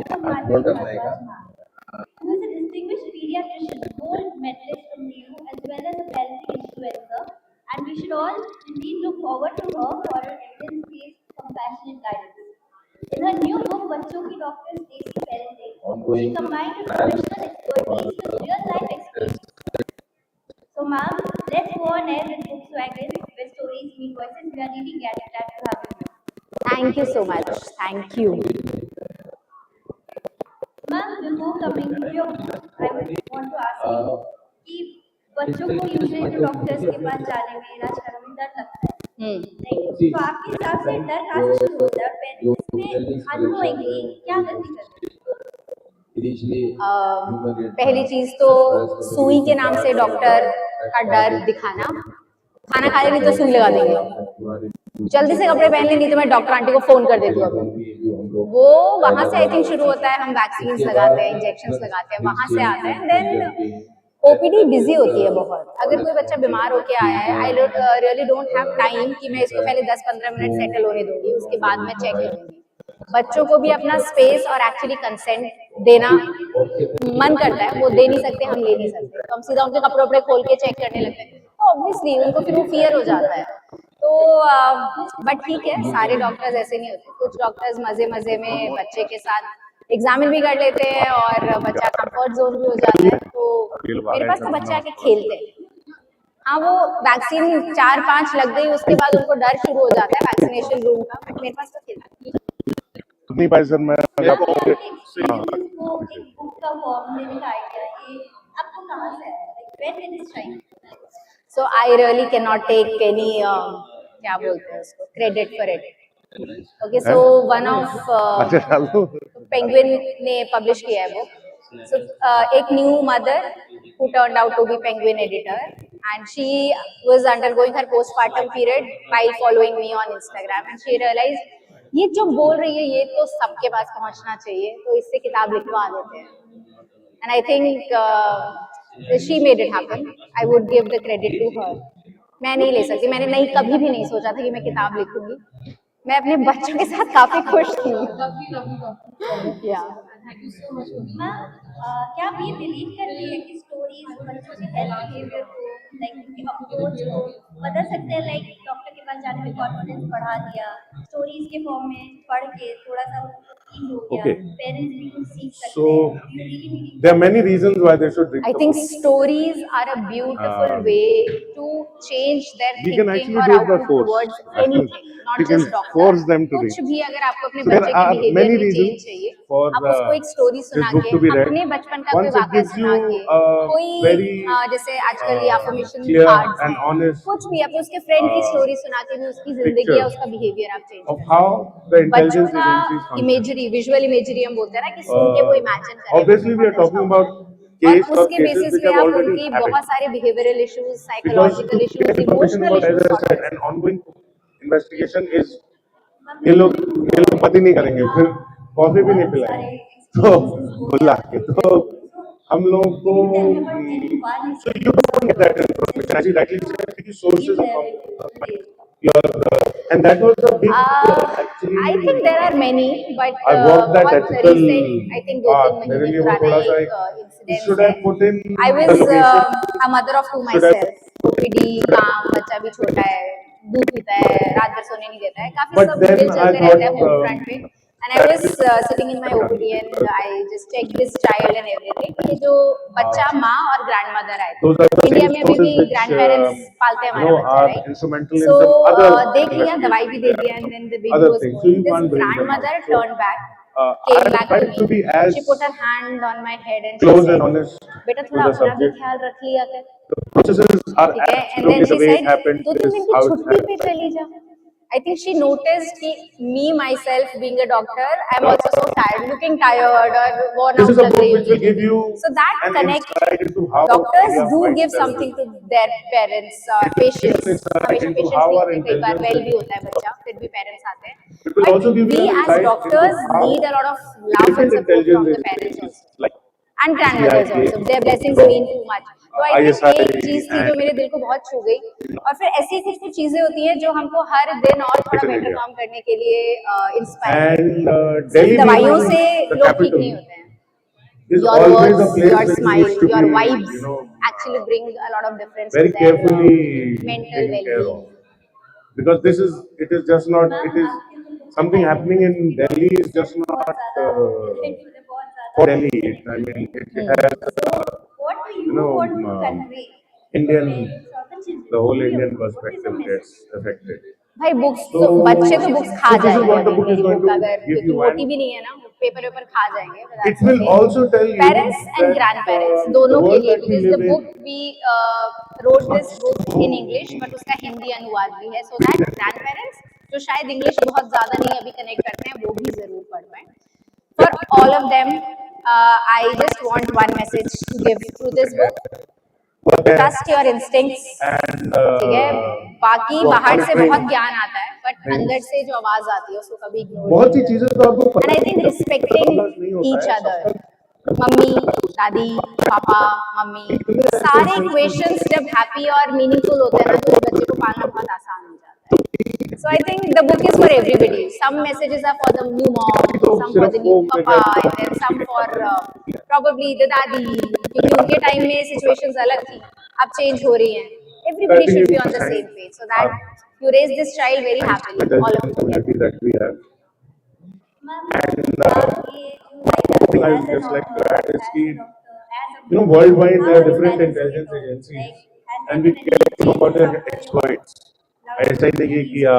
Dr. Madhuri Bharadwaj ma'am, who is a distinguished pediatrician, gold medalist from NEU, as well as a parenting influencer, and we should all indeed look forward to her for her evidence-based, compassionate guidance. In her new book, बच्चों की doctors देसी parenting, she combined her professional expertise with real-life experience. So, ma'am, let's go on air with Volkswagen, where stories meet voices. We are really glad to have you here. Thank you so much. Thank you. Ma'am, before coming to your book, I would want to ask you कि बच्चों को usually तो doctors के पास जाने में इलाज कराने में डर लगता है, राइट? तो आपके हिसाब से डर कहाँ से शुरू होता है? पेरेंट्स में अननोइंगली क्या गलती करते हैं? पहली चीज तो सुई के नाम से डॉक्टर का डर दिखाना, खाना खा ले नहीं तो सुई लगा देंगे, जल्दी से कपड़े पहन ले नहीं तो मैं डॉक्टर आंटी को फोन कर देती हूँ। वो वहां से आई थिंक शुरू होता है। हम वैक्सीन लगाते हैं, इंजेक्शन लगाते हैं, वहां से आता है। देन ओपीडी बिजी होती है बहुत। अगर कोई बच्चा बीमार होके आया है, I really don't have time कि मैं इसको पहले 10-15 मिनट सेटल होने दूंगी, उसके बाद मैं चेक करूंगी। बच्चों को भी अपना स्पेस और एक्चुअली कंसेंट देना मन करता है, वो दे नहीं सकते, हम ले नहीं सकते, तो हम सीधा उनके कपड़े वपड़े खोल के चेक करने लगते हैं, तो ऑब्वियसली उनको फिर वो फियर हो जाता है। तो बट ठीक है, सारे डॉक्टर्स ऐसे नहीं होते। कुछ डॉक्टर्स मजे मजे में बच्चे के साथ एग्जामिन भी कर लेते हैं और बच्चा कंफर्ट जोन भी हो जाता है। तो मेरे पास तो बच्चे आके खेलते हैं। हाँ, वो वैक्सीन 4-5 लग गई, उसके बाद उनको डर शुरू हो जाता है वैक्सीनेशन रूम का, बट मेरे पास तो खेलता है। नहीं भाई सर, मैं आपको एक बुक का फॉर्म लेने का आइडिया ये आपको कहाँ से आया? Like when did this strike? So I really cannot take any क्या बोलते हैं उसको, credit for it. Okay, so one of Penguin ने publish किया है वो. So एक new mother who turned out to be Penguin editor, and she was undergoing her postpartum period while following me on Instagram, and she realized ये जो बोल रही है ये तो सबके पास पहुंचना चाहिए, तो इससे किताब लिखवा देते हैं। And I think she made it happen. I would give the credit to her. मैं नहीं ले सकती, मैंने नहीं कभी भी नहीं सोचा था कि मैं किताब लिखूंगी। मैं अपने बच्चों के साथ काफी खुश थी। क्या आप ये बिलीव करती है कि स्टोरीज बच्चों के हेल्थ बिहेवियर को, लाइक उनके अप्रोच को बदल सकते हैं? लाइक डॉक्टर के पास जाने में कॉन्फिडेंस बढ़ा दिया, स्टोरीज के फॉर्म में पढ़ के थोड़ा सा ईज हो गया, पेरेंट्स भी कुछ सीख सकते हैं। there are many reasons why they should read. I think stories are a beautiful way to change their thinking or outlook towards anything, not just doctor. Force them to read. कुछ भी अगर आपको अपने बच्चे के बिहेवियर में change चाहिए, आप उसको एक स्टोरी सुना के, अपने बचपन का कोई वाक़या सुना के, कोई जैसे आजकल ये अफर्मेशन कार्ड्स, कुछ भी आप उसके फ्रेंड की स्टोरी सुना के भी उसकी जिंदगी या उसका बिहेवियर आप change of how the intelligence बच्चों का इमेजरी, विजुअल इमेजरी हम बोलते हैं ना, कि सुन के वो इमेजिन करें। Obviously we are talking about और उसके बेसिस पे आप उनकी बहुत सारे behavioural issues, psychological issues, emotional issues, and ongoing investigation is ये लोग पति नहीं करेंगे, फिर कॉफी भी नहीं पिलाएंगे, तो बुला के तो हम लोग को so you don't get that information. As you rightly said, the sources of and that was a big actually. I think there are many, but I walked that बहुत ethical recent, I think 2-3 महीने पुराने you should have put in. I was a mother of two myself. OPD काम, बच्चा भी छोटा है, दूध पीता है, रात भर सोने नहीं देता है, काफी सब दिल चलते रहते हैं होम फ्रंट पे। And I was sitting in my OPD and I just checked this child and everything. ये जो बच्चा माँ और ग्रैंडमदर आए थे, इंडिया में अभी भी ग्रैंडपेरेंट्स पालते हैं हमारे बच्चे, राइट? So देख लिया, दवाई भी दे दिया, and then the baby was born. This grandmother turned back, came back to me. She put her hand on my head and she said, बेटा थोड़ा अपना भी ख्याल रख लिया कर, ठीक है? And then she said, तो तुम इनकी छुट्टी पे चली जा। I think she noticed me myself being a doctor, I'm also so tired, looking tired or worn out लग रही हूँ। So that connect, doctors do give something to their parents or patients. हमेशा patients नहीं होते, कई बार well भी होता है बच्चा, फिर भी parents आते हैं। But we as doctors need a lot of love and support from the parents also, and grandmothers also. Their blessings mean too much. तो आई थिंक ISI एक चीज थी जो मेरे दिल को बहुत छू गई, और फिर ऐसी कुछ कुछ चीजें होती हैं जो हमको हर दिन और थोड़ा Italy, बेटर yeah. काम करने के लिए इंस्पायर And सिर्फ Delhi दवाइयों being से the लोग ठीक capital नहीं होते हैं. is Your always a words, place your which smile, needs to your be, vibes you know, actually bring a lot of difference very to their carefully mental taken care well-being. of. Because it is just not, it is something happening in Delhi is just not for Delhi. I mean, it has, What do you you know, want to convey? Indian, The the whole Indian What is the perspective message? gets affected. भाई books So- तो बच्चे तो books खा So this is जाएंगे what the अभी book is मेरी going book to अगर, give क्योंकि you, मोटी and भी नहीं है ना, पेपर वेपर खा जाएंगे. it will also tell you parents and that, grandparents the दोनों के world लिए, that we because the live in- book we wrote this book in English but उसका हिंदी अनुवाद भी है, सो दैट ग्रैंड पेरेंट्स जो शायद इंग्लिश बहुत ज्यादा नहीं अभी कनेक्ट करते हैं वो भी जरूर पढ़ पाए. For all of them I just want one message to give through this book. Trust your instincts. and ठीक है, बाकी तो बाहर से हमारे बहुत ज्ञान आता है बट नहीं। अंदर से जो आवाज आती है उसको कभी इग्नोर. बहुत सी चीजें तो आपको एंड आई थिंक नहीं रिस्पेक्टिंग होता ईच है, अदर, मम्मी दादी पापा मम्मी, सारे इक्वेशंस जब हैप्पी और मीनिंगफुल होते हैं ना तो बच्चे को पालना बहुत आसान हो जाता है. So I think the book is for everybody. Some messages are for the new mom, some for the new papa, and then some for probably the dadi, क्योंकि उनके टाइम में situations अलग थी, अब change हो रही हैं. Everybody should be on the same page so that you raise this child very happily, all of you. that we have. Ma'am, thing I would just like to add is कि worldwide there are different intelligence agencies and we care about their exploits. ऐसा ही देखिए किया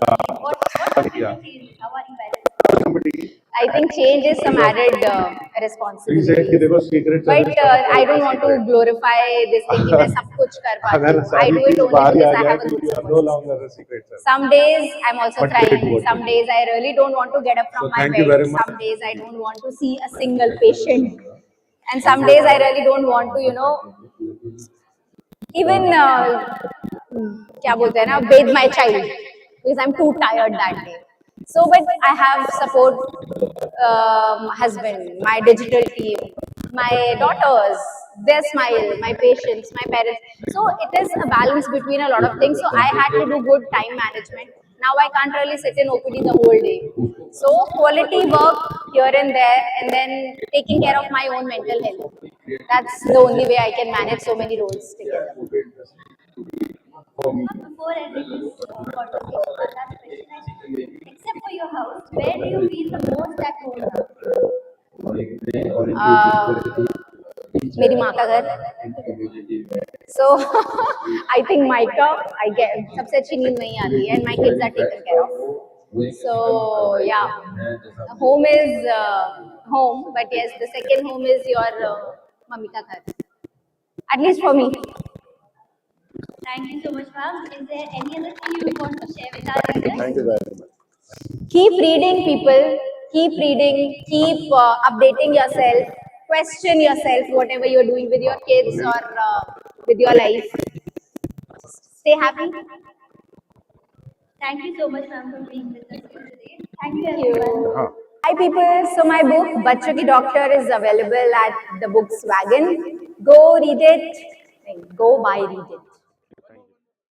somebody I think change is some added responsibility. recently देखो secret But I don't want to glorify this thing कि मैं सब कुछ कर पाती अगर हूँ. I सारी do it चीज only बाहर ही आ because I जाए have a तो good you are support no system. longer a secret service. Some days I'm also But trying. very good. Some days I really don't want to get up from So my thank you bed. very much. Some days I don't want to see a single patient. And some days I really don't want to, even क्या बोलते हैं ना, bathe my child because I'm too tired that day. So, but I have support, husband, my digital team, my daughters, their smile, my patients, my parents. So it is a balance between a lot of things. So I had to do good time management. Now I can't really sit in OPD the whole day. So quality work here and there, and then taking care of my own mental health. That's the only way I can manage so many roles together. Before ending this conversation, one last question I have. Except for your house, where do you feel the most at home now? मेरी माँ का घर. So I think Maika, I get सबसे अच्छी नींद वहीं आती है, and my kids are taken care of. So yeah, home is home, but yes, the second home is your mummy का घर. At least for me. Thank you so much, ma'am. Is there any other thing you want to share with our readers? Thank you very much. Keep reading, people. Keep reading. Keep updating yourself. Question yourself, whatever you're doing with your kids or with your life. Stay happy. Thank you so much, ma'am, for being with us here today. Thank you, Thank you. everyone. हाँ. Hi people, so my book बच्चों की doctor is available at the books wagon. Go read it. Go buy read it.